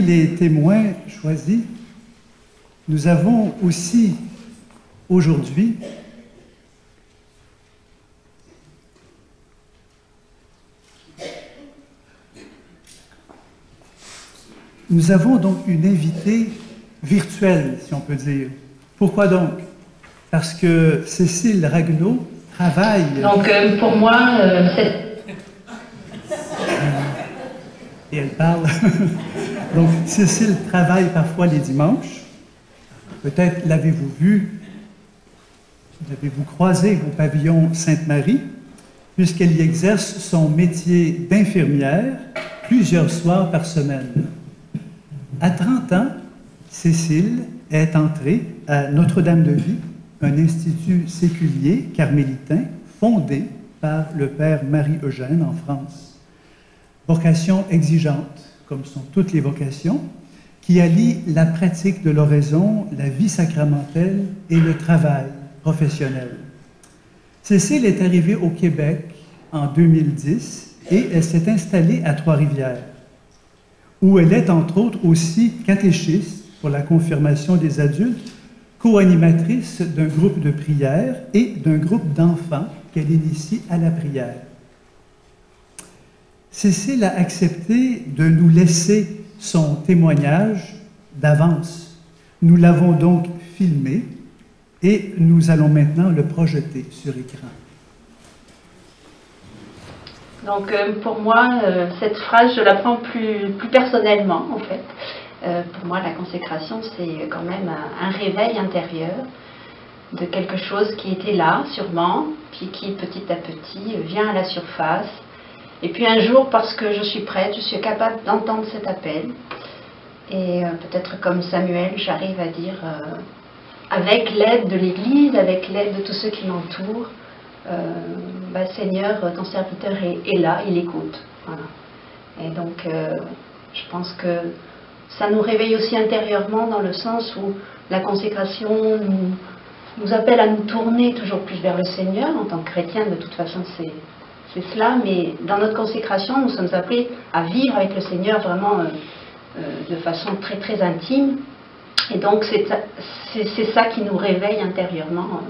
les témoins choisis, nous avons aussi aujourd'hui donc une invitée virtuelle, si on peut dire. Pourquoi donc? Parce que Cécile Ragueneau travaille... Donc, pour moi, Et elle parle. Donc, Cécile travaille parfois les dimanches. Peut-être l'avez-vous vue, l'avez-vous croisée au pavillon Sainte-Marie, puisqu'elle y exerce son métier d'infirmière plusieurs soirs par semaine. À 30 ans, Cécile est entrée à Notre-Dame-de-Vie, un institut séculier carmélitain fondé par le père Marie-Eugène en France. Vocation exigeante, comme sont toutes les vocations, qui allie la pratique de l'oraison, la vie sacramentelle et le travail professionnel. Cécile est arrivée au Québec en 2010 et elle s'est installée à Trois-Rivières, où elle est entre autres aussi catéchiste pour la confirmation des adultes, co-animatrice d'un groupe de prière et d'un groupe d'enfants qu'elle initie à la prière. Cécile a accepté de nous laisser son témoignage d'avance. Nous l'avons donc filmé et nous allons maintenant le projeter sur écran. Donc pour moi, cette phrase, je la prends plus personnellement en fait. Pour moi, la consécration, c'est quand même un réveil intérieur de quelque chose qui était là, sûrement, puis qui petit à petit vient à la surface. Et puis un jour, parce que je suis prête, je suis capable d'entendre cet appel. Et peut-être comme Samuel, j'arrive à dire, avec l'aide de l'Église, avec l'aide de tous ceux qui m'entourent, Seigneur, ton serviteur est là, il écoute. Voilà. Et donc, je pense que ça nous réveille aussi intérieurement dans le sens où la consécration nous appelle à nous tourner toujours plus vers le Seigneur. En tant que chrétien, de toute façon, c'est cela, mais dans notre consécration, nous sommes appelés à vivre avec le Seigneur vraiment de façon très très intime. Et donc c'est ça qui nous réveille intérieurement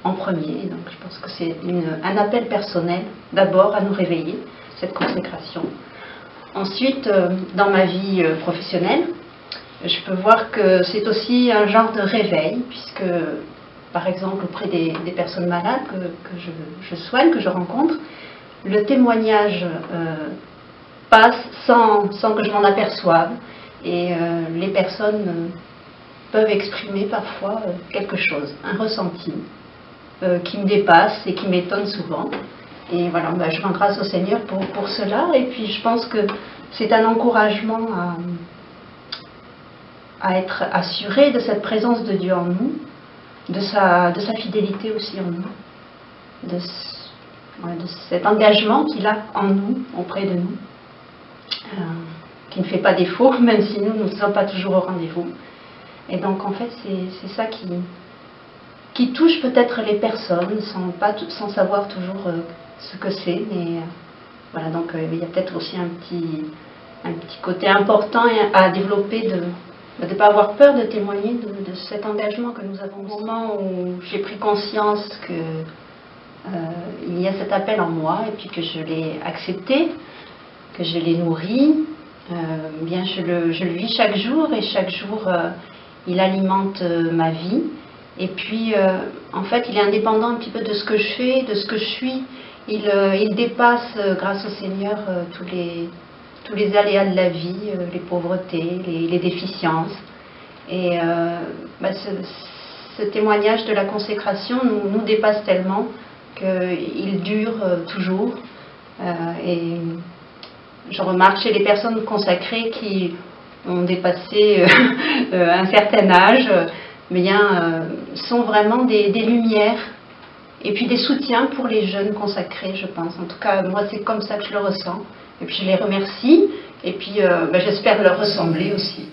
en premier. Donc je pense que c'est un appel personnel d'abord à nous réveiller, cette consécration. Ensuite, dans ma vie professionnelle, je peux voir que c'est aussi un genre de réveil, puisque par exemple auprès des personnes malades que je soigne, que je rencontre, le témoignage passe sans que je m'en aperçoive, et les personnes peuvent exprimer parfois quelque chose, un ressenti qui me dépasse et qui m'étonne souvent. Et voilà, je rends grâce au Seigneur pour cela, et puis je pense que c'est un encouragement à être assuré de cette présence de Dieu en nous, de sa fidélité aussi en nous, de cet engagement qu'il a en nous, auprès de nous, qui ne fait pas défaut, même si nous ne sommes pas toujours au rendez-vous. Et donc en fait c'est ça qui touche peut-être les personnes sans savoir toujours ce que c'est, mais voilà, donc il y a peut-être aussi un petit côté important à développer de ne pas avoir peur de témoigner de cet engagement que nous avons. Au moment où j'ai pris conscience que il y a cet appel en moi, et puis que je l'ai accepté, que je l'ai nourri, bien je le vis chaque jour, et chaque jour il alimente ma vie. Et puis en fait il est indépendant un petit peu de ce que je fais, de ce que je suis. Il dépasse grâce au Seigneur tous les aléas de la vie, les pauvretés, les déficiences. Et ce témoignage de la consécration nous dépasse tellement qu'il dure toujours. Et je remarque chez les personnes consacrées qui ont dépassé un certain âge, sont vraiment des lumières et puis des soutiens pour les jeunes consacrés, je pense. En tout cas, moi, c'est comme ça que je le ressens. Et puis je les remercie, et puis j'espère leur ressembler aussi.